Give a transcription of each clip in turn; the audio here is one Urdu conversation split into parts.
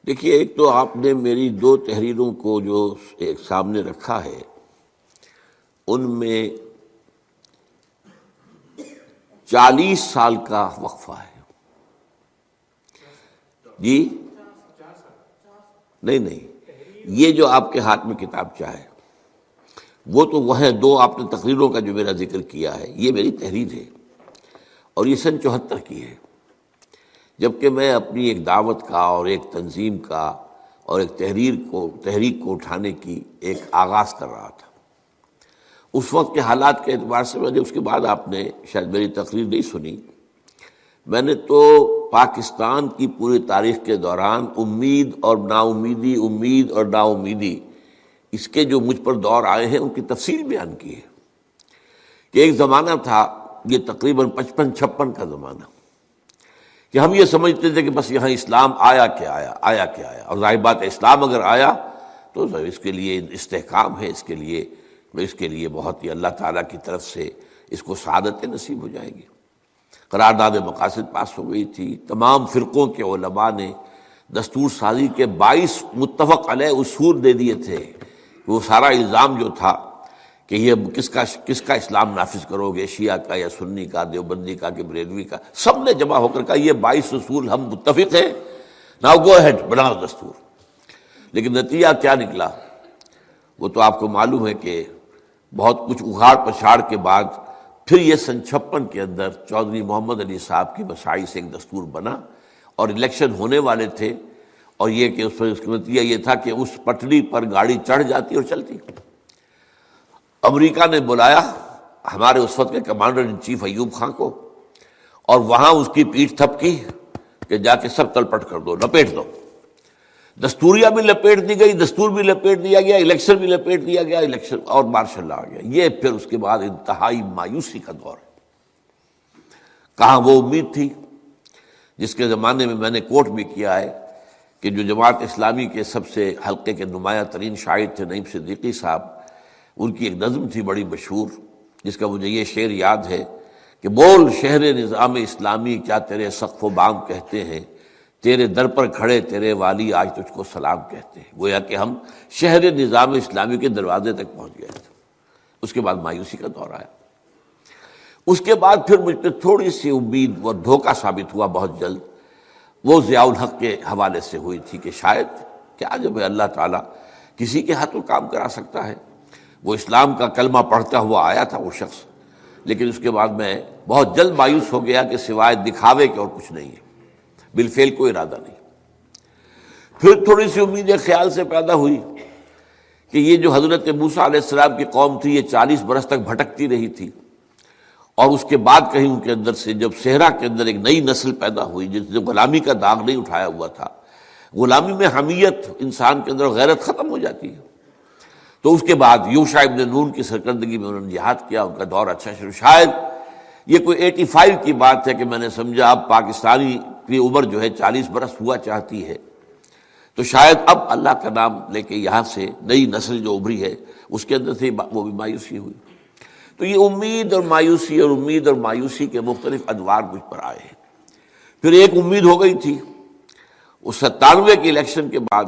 دیکھیے، ایک تو آپ نے میری دو تحریروں کو جو ایک سامنے رکھا ہے ان میں 40 سال کا وقفہ ہے۔ جی نہیں، یہ جو آپ کے ہاتھ میں کتابچہ ہے وہ ہے دو آپ نے تقریروں کا جو میرا ذکر کیا ہے، یہ میری تحریر ہے اور یہ سن 74 کی ہے، جبکہ میں اپنی ایک دعوت کا اور ایک تنظیم کا اور ایک تحریک کو اٹھانے کی ایک آغاز کر رہا تھا۔ اس وقت کے حالات کے اعتبار سے میں نے، اس کے بعد آپ نے شاید میری تقریر نہیں سنی، میں نے تو پاکستان کی پوری تاریخ کے دوران امید اور نا امیدی اس کے جو مجھ پر دور آئے ہیں ان کی تفصیل بیان کی ہے کہ ایک زمانہ تھا، یہ تقریباً 55-56 کا زمانہ، کہ ہم یہ سمجھتے تھے کہ بس یہاں اسلام آیا کیا آیا اور ظاہر بات ہے اسلام اگر آیا تو اس کے لیے استحکام ہے، اس کے لیے بہت ہی اللہ تعالیٰ کی طرف سے اس کو سعادت نصیب ہو جائے گی۔ قرارداد مقاصد پاس ہو گئی تھی، تمام فرقوں کے علماء نے دستور سازی کے 22 متفق علیہ اصول دے دیے تھے۔ وہ سارا الزام جو تھا کہ یہ کس کا اسلام نافذ کرو گے، شیعہ کا یا سنی کا، دیوبندی کا کہ بریلوی کا، سب نے جمع ہو کر کہا یہ 22 اصول ہم متفق ہیں، ناؤ گو اہیڈ، بناؤ دستور۔ لیکن نتیجہ کیا نکلا وہ تو آپ کو معلوم ہے کہ بہت کچھ اگھاڑ پچھاڑ کے بعد پھر یہ سن 56 کے اندر چودھری محمد علی صاحب کی مساعی سے ایک دستور بنا اور الیکشن ہونے والے تھے، اور یہ کہ اس کا نتیجہ یہ تھا کہ اس پٹڑی پر گاڑی چڑھ جاتی اور چلتی۔ امریکہ نے بلایا ہمارے اس وقت کے commander in chief Ayub Khan کو، اور وہاں اس کی پیٹھ تھپکی کہ جا کے سب تلپٹ کر دو، لپیٹ دو۔ دستوریہ بھی لپیٹ دی گئی، دستور بھی لپیٹ دیا گیا، الیکشن بھی لپیٹ دیا گیا، الیکشن اور مارشل لا آ گیا۔ یہ پھر اس کے بعد انتہائی مایوسی کا دور ہے۔ کہاں وہ امید تھی جس کے زمانے میں نے کوٹ بھی کیا ہے کہ جو جماعت اسلامی کے سب سے حلقے کے نمایاں ترین شاعر تھے نعیم صدیقی صاحب، ان کی ایک نظم تھی بڑی مشہور جس کا مجھے یہ شعر یاد ہے کہ بول شہر نظام اسلامی کیا تیرے سقف و بام کہتے ہیں، تیرے در پر کھڑے تیرے والی آج تجھ کو سلام کہتے ہیں۔ گویا کہ ہم شہر نظام اسلامی کے دروازے تک پہنچ گئے تھے۔ اس کے بعد مایوسی کا دور آیا۔ اس کے بعد پھر مجھ پہ تھوڑی سی امید اور دھوکہ ثابت ہوا بہت جلد، وہ ضیاء الحق کے حوالے سے ہوئی تھی کہ شاید کیا جب اللہ تعالیٰ کسی کے ہاتھوں کام کرا سکتا ہے۔ وہ اسلام کا کلمہ پڑھتا ہوا آیا تھا وہ شخص، لیکن اس کے بعد میں بہت جلد مایوس ہو گیا کہ سوائے دکھاوے کے اور کچھ نہیں ہے، بالفعل کوئی ارادہ نہیں۔ پھر تھوڑی سی امید ایک خیال سے پیدا ہوئی کہ یہ جو حضرت موسیٰ علیہ السلام کی قوم تھی یہ 40 برس تک بھٹکتی رہی تھی، اور اس کے بعد کہیں ان کے اندر سے جب صحرا کے اندر ایک نئی نسل پیدا ہوئی جس نے غلامی کا داغ نہیں اٹھایا ہوا تھا، غلامی میں حمیت انسان کے اندر غیرت ختم ہو جاتی ہے، تو اس کے بعد یوشع ابن نون کی سرکردگی میں انہوں نے جہاد کیا، ان کا دور اچھا شروع۔ شاید یہ کوئی 85 کی بات ہے کہ میں نے سمجھا اب پاکستانی کی عمر جو ہے 40 برس ہوا چاہتی ہے، تو شاید اب اللہ کا نام لے کے یہاں سے نئی نسل جو ابھری ہے اس کے اندر سے وہ بھی مایوسی ہوئی۔ تو یہ امید اور مایوسی کے مختلف ادوار مجھ پر آئے ہیں۔ پھر ایک امید ہو گئی تھی، اس 97 کے الیکشن کے بعد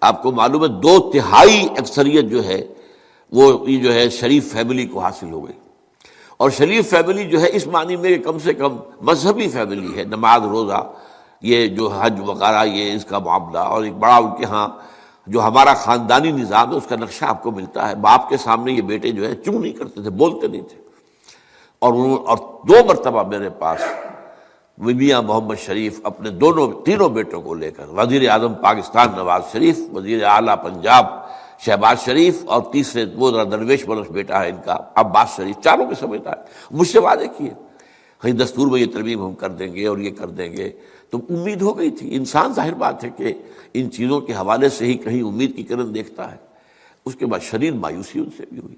آپ کو معلوم ہے 2/3 اکثریت جو ہے وہ یہ جو ہے شریف فیملی کو حاصل ہو گئی، اور شریف فیملی جو ہے اس معنی میں کہ کم سے کم مذہبی فیملی ہے، نماز روزہ یہ جو حج وغیرہ یہ اس کا معاملہ، اور ایک بڑا ان کے ہاں جو ہمارا خاندانی نظام ہے اس کا نقشہ آپ کو ملتا ہے۔ باپ کے سامنے یہ بیٹے جو ہے چوں نہیں کرتے تھے، بولتے نہیں تھے، اور 2 مرتبہ میرے پاس میاں محمد شریف اپنے تینوں بیٹوں کو لے کر، وزیر اعظم پاکستان نواز شریف، وزیر اعلیٰ پنجاب شہباز شریف، اور تیسرے وہ درویش بلوچ بیٹا ہے ان کا عباس شریف، چاروں کے سمیت آئے، مجھ سے وعدے کیے کہیں دستور میں یہ ترمیم ہم کر دیں گے اور یہ کر دیں گے۔ تو امید ہو گئی تھی، انسان ظاہر بات ہے کہ ان چیزوں کے حوالے سے ہی کہیں امید کی کرن دیکھتا ہے۔ اس کے بعد شدید مایوسی ان سے بھی ہوئی۔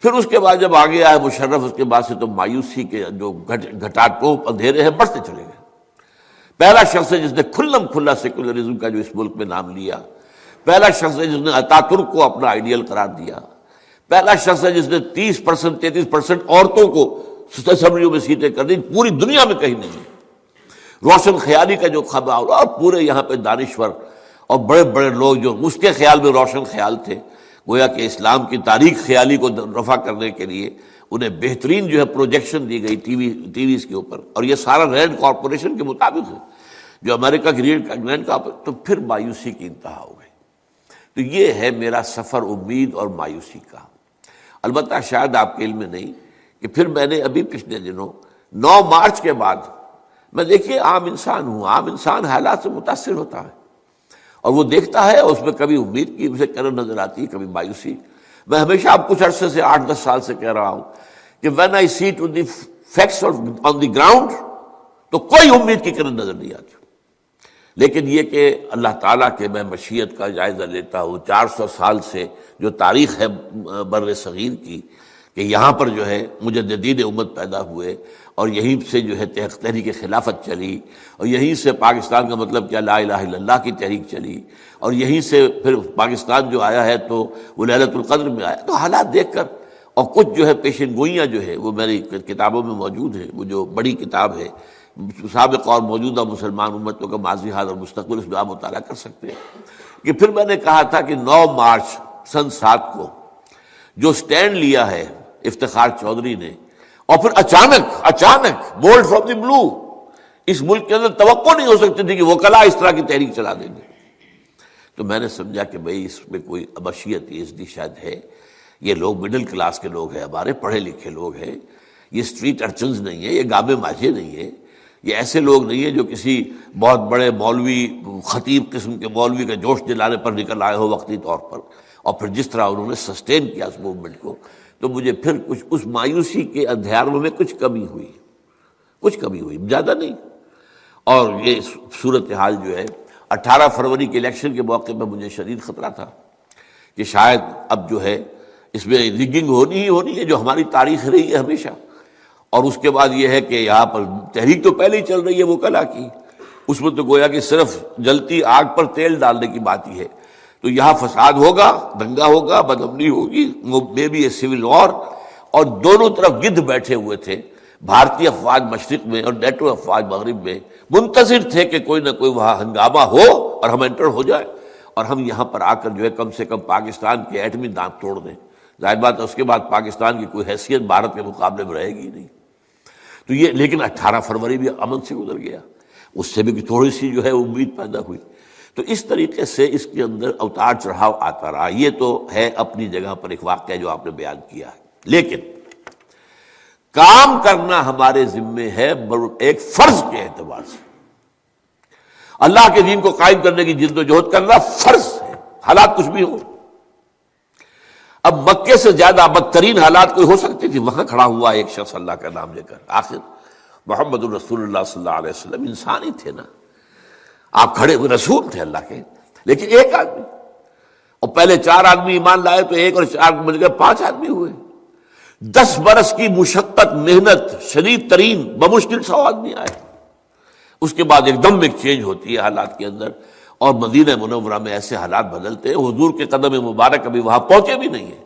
پھر اس کے بعد جب آگے آئے مشرف، اس کے بعد سے تو مایوسی کے جو گھٹا ٹوپ اندھیرے ہیں بڑھتے چلے گئے۔ پہلا شخص ہے جس نے کھلا سیکولرزم کا جو اس ملک میں نام لیا، پہلا شخص ہے جس نے اتا ترک کو اپنا آئیڈیل قرار دیا، پہلا شخص ہے جس نے 30% 33% عورتوں کو اسمبلیوں میں سیٹیں کر دی، پوری دنیا میں کہیں نہیں ہے۔ روشن خیالی کا جو خبر، اور پورے یہاں پہ دانشور اور بڑے بڑے لوگ جو اس کے خیال میں روشن خیال تھے، گویا کہ اسلام کی تاریخ خیالی کو رفع کرنے کے لیے انہیں بہترین جو ہے پروجیکشن دی گئی ٹی ویز کے اوپر، اور یہ سارا رینڈ کارپوریشن کے مطابق ہے جو امریکہ کی گرینڈ کارپوریشن، تو پھر مایوسی کی انتہا ہو گئی۔ تو یہ ہے میرا سفر امید اور مایوسی کا۔ البتہ شاید آپ کے علم میں نہیں کہ پھر میں نے ابھی پچھلے دنوں 9 مارچ کے بعد، میں دیکھیے عام انسان ہوں، عام انسان حالات سے متاثر ہوتا ہے اور وہ دیکھتا ہے، اور اس میں کبھی امید کی اسے کرن نظر آتی ہے، کبھی مایوسی۔ میں ہمیشہ اب کچھ عرصے سے 8-10 سال سے کہہ رہا ہوں کہ when I see to the facts on the ground تو کوئی امید کی کرن نظر نہیں آتی۔ لیکن یہ کہ اللہ تعالیٰ کے میں مشیت کا جائزہ لیتا ہوں، 400 سال سے جو تاریخ ہے بر صغیر کی، کہ یہاں پر جو ہے مجددین امت پیدا ہوئے اور یہیں سے جو ہے تحریک خلافت چلی، اور یہیں سے پاکستان کا مطلب کیا لا الہ الا اللہ کی تحریک چلی، اور یہیں سے پھر پاکستان جو آیا ہے تو وہ لیلۃ القدر میں آیا۔ تو حالات دیکھ کر، اور کچھ جو ہے پیشن گوئیاں جو ہے وہ میری کتابوں میں موجود ہیں، وہ جو بڑی کتاب ہے سابق اور موجودہ مسلمان امتوں کا ماضی حال اور مستقبل، اس میں آپ مطالعہ کر سکتے ہیں کہ پھر میں نے کہا تھا کہ 9 مارچ سن 7 کو جو سٹینڈ لیا ہے افتخار چودھری نے، اور پھر اچانک بولڈ فرام دی بلو، اس ملک کے اندر توقع نہیں ہو سکتی تھی کہ وکلا اس طرح کی تحریک چلا دیں گے، تو میں نے سمجھا کہ بھئی اس میں کوئی مشیت ایزدی شاید ہے۔ یہ لوگ مڈل کلاس کے لوگ ہیں، ہمارے پڑھے لکھے لوگ ہیں، یہ اسٹریٹ ارچنز نہیں ہیں، یہ گابے ماجھے نہیں ہیں، یہ ایسے لوگ نہیں ہیں جو کسی بہت بڑے مولوی خطیب قسم کے مولوی کا جوش دلانے پر نکل آئے ہو وقتی طور پر، اور پھر جس طرح انہوں نے سسٹین کیا اس موومنٹ کو۔ تو مجھے پھر کچھ اس مایوسی کے اندھیاروں میں کچھ کمی ہوئی، زیادہ نہیں۔ اور یہ صورتحال جو ہے 18 فروری کے الیکشن کے موقع پہ مجھے شدید خطرہ تھا کہ شاید اب جو ہے اس میں ریگنگ ہونی ہے، جو ہماری تاریخ رہی ہے ہمیشہ۔ اور اس کے بعد یہ ہے کہ یہاں پر تحریک تو پہلے ہی چل رہی ہے وکلا کی، اس میں تو گویا کہ صرف جلتی آگ پر تیل ڈالنے کی بات ہی ہے۔ تو یہاں فساد ہوگا، دنگا ہوگا، بدامنی ہوگی، may be a civil war, اور دونوں طرف گدھ بیٹھے ہوئے تھے، بھارتی افواج مشرق میں اور نیٹو افواج مغرب میں، منتظر تھے کہ کوئی نہ کوئی وہاں ہنگامہ ہو اور ہم انٹر ہو جائے، اور ہم یہاں پر آ کر جو ہے کم سے کم پاکستان کے ایٹمی دانت توڑ دیں۔ ظاہر بات ہے اس کے بعد پاکستان کی کوئی حیثیت بھارت کے مقابلے میں رہے گی نہیں۔ تو یہ لیکن 18 فروری بھی امن سے گزر گیا، اس سے بھی تھوڑی سی جو ہے امید پیدا ہوئی۔ تو اس طریقے سے اس کے اندر اتار چڑھاؤ آتا رہا۔ یہ تو ہے اپنی جگہ پر ایک واقعہ جو آپ نے بیان کیا ہے، لیکن کام کرنا ہمارے ذمے ہے ایک فرض کے اعتبار سے۔ اللہ کے دین کو قائم کرنے کی جد و جہد کرنا فرض ہے، حالات کچھ بھی ہو۔ اب مکے سے زیادہ بدترین حالات کوئی ہو سکتی تھی، وہاں کھڑا ہوا ایک شخص اللہ کا نام لے کر، آخر محمد الرسول اللہ صلی اللہ علیہ وسلم انسان ہی تھے نا، آپ کھڑے ہوئے رسول تھے اللہ کے، لیکن ایک آدمی، اور پہلے 4 آدمی ایمان لائے تو 1 اور 4 مل کر 5 آدمی ہوئے۔ 10 برس کی مشقت، محنت شدید ترین، بمشکل 100 آدمی آئے۔ اس کے بعد ایک دم ایک چینج ہوتی ہے حالات کے اندر، اور مدینہ منورہ میں ایسے حالات بدلتے ہیں، حضور کے قدم مبارک ابھی وہاں پہنچے بھی نہیں ہیں،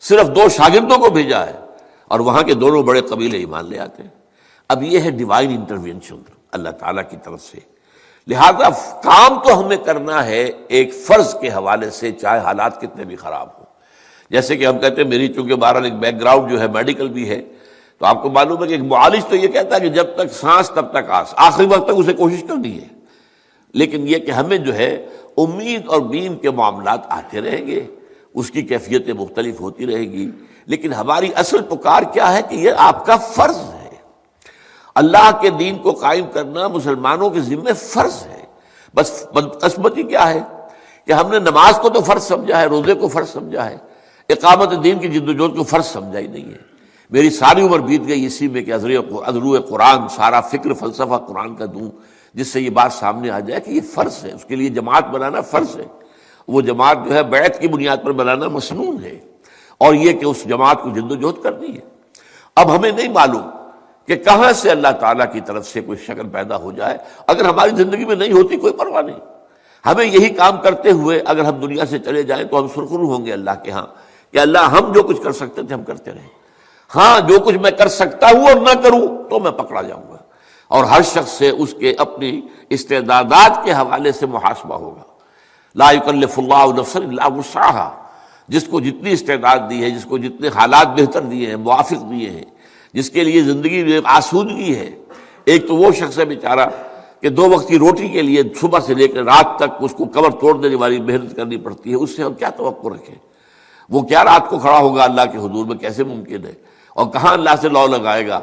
صرف 2 شاگردوں کو بھیجا ہے، اور وہاں کے دونوں بڑے قبیلے ایمان لے آتے ہیں۔ اب یہ ہے ڈیوائن انٹرونشن اللہ تعالیٰ کی طرف سے۔ لہذا کام تو ہمیں کرنا ہے ایک فرض کے حوالے سے، چاہے حالات کتنے بھی خراب ہوں۔ جیسے کہ ہم کہتے ہیں، میری چونکہ بہرحال ایک بیک گراؤنڈ جو ہے میڈیکل بھی ہے، تو آپ کو معلوم ہے کہ ایک معالج تو یہ کہتا ہے کہ جب تک سانس تب تک آس، آخری وقت تک اسے کوشش کرنی ہے۔ لیکن یہ کہ ہمیں جو ہے امید اور بیم کے معاملات آتے رہیں گے، اس کی کیفیتیں مختلف ہوتی رہے گی، لیکن ہماری اصل پکار کیا ہے کہ یہ آپ کا فرض ہے۔ اللہ کے دین کو قائم کرنا مسلمانوں کے ذمہ فرض ہے۔ بس بدقسمتی کیا ہے کہ ہم نے نماز کو تو فرض سمجھا ہے، روزے کو فرض سمجھا ہے، اقامت دین کی جد و جہد کو فرض سمجھا ہی نہیں ہے۔ میری ساری عمر بیت گئی اسی میں کہ ازرو قرآن، سارا فکر فلسفہ قرآن کا دوں، جس سے یہ بات سامنے آ جائے کہ یہ فرض ہے، اس کے لیے جماعت بنانا فرض ہے۔ وہ جماعت جو ہے بیعت کی بنیاد پر بنانا مسنون ہے، اور یہ کہ اس جماعت کو جد و جہد کرنی ہے۔ اب ہمیں نہیں معلوم کہ کہاں سے اللہ تعالیٰ کی طرف سے کوئی شکل پیدا ہو جائے، اگر ہماری زندگی میں نہیں ہوتی کوئی پرواہ نہیں، ہمیں یہی کام کرتے ہوئے اگر ہم دنیا سے چلے جائیں تو ہم سرخرو ہوں گے اللہ کے ہاں کہ اللہ ہم جو کچھ کر سکتے تھے ہم کرتے رہے، ہاں جو کچھ میں کر سکتا ہوں اور نہ کروں تو میں پکڑا جاؤں گا، اور ہر شخص سے اس کے اپنی استعدادات کے حوالے سے محاسبہ ہوگا۔ لا یکلف اللہ نفسا الا وسعہا، جس کو جتنی استعداد دی ہے، جس کو جتنے حالات بہتر دیے ہیں، موافق دیے ہیں، جس کے لیے زندگی میں آسودگی ہے. ایک تو وہ شخص ہے بیچارہ کہ 2 وقت کی روٹی کے لیے صبح سے لے کر رات تک اس کو کمر توڑ دینے والی محنت کرنی پڑتی ہے. اس سے ہم کیا توقع رکھیں؟ وہ کیا رات کو کھڑا ہوگا اللہ کے حضور میں؟ کیسے ممکن ہے؟ اور کہاں اللہ سے لو لگائے گا؟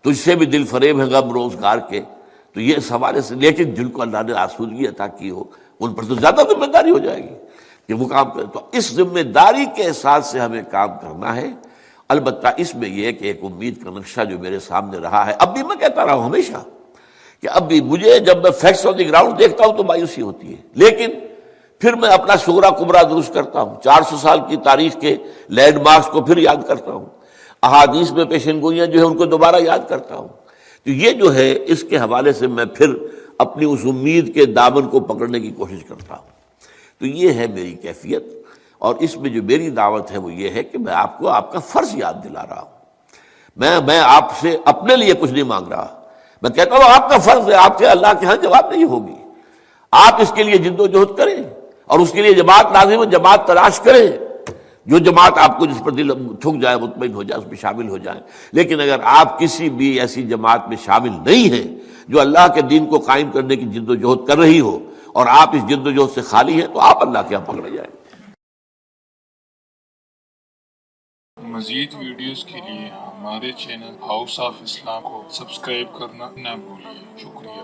تجھ سے بھی دل فریب ہے غم روزگار کے. تو یہ اس حوالے سے، لیکن جن کو اللہ نے آسودگی عطا کی ہو ان پر تو زیادہ ذمہ داری ہو جائے گی کہ وہ کام کرے. تو اس ذمہ داری کے احساس سے ہمیں کام کرنا ہے. البتہ اس میں یہ کہ ایک امید کا نقشہ جو میرے سامنے رہا ہے، اب بھی میں کہتا رہا ہوں ہمیشہ کہ اب بھی مجھے جب میں فیکٹس آن دی گراؤنڈ دیکھتا ہوں تو مایوسی ہوتی ہے، لیکن پھر میں اپنا صغرا کبرا درست کرتا ہوں، 400 سال کی تاریخ کے لینڈ مارکس کو پھر یاد کرتا ہوں، احادیث میں پیشن گوئیاں جو ہیں ان کو دوبارہ یاد کرتا ہوں. تو یہ جو ہے اس کے حوالے سے میں پھر اپنی اس امید کے دامن کو پکڑنے کی کوشش کرتا ہوں. تو یہ ہے میری کیفیت، اور اس میں جو میری دعوت ہے وہ یہ ہے کہ میں آپ کو آپ کا فرض یاد دلا رہا ہوں. میں آپ سے اپنے لیے کچھ نہیں مانگ رہا. میں کہتا ہوں آپ کا فرض ہے، آپ سے اللہ کے ہاں جواب نہیں ہوگی. آپ اس کے لیے جد و جہد کریں اور اس کے لیے جماعت لازم ہے، جماعت تلاش کریں، جو جماعت آپ کو جس پر دل تھک جائے، مطمئن ہو جائے، اس میں شامل ہو جائیں. لیکن اگر آپ کسی بھی ایسی جماعت میں شامل نہیں ہیں جو اللہ کے دین کو قائم کرنے کی جد و جہد کر رہی ہو اور آپ اس جد و جہد سے خالی ہیں، تو آپ اللہ کے یہاں پکڑے جائیں. مزید ویڈیوز کے لیے ہمارے چینل ہاؤس آف اسلام کو سبسکرائب کرنا نہ بھولیں. شکریہ.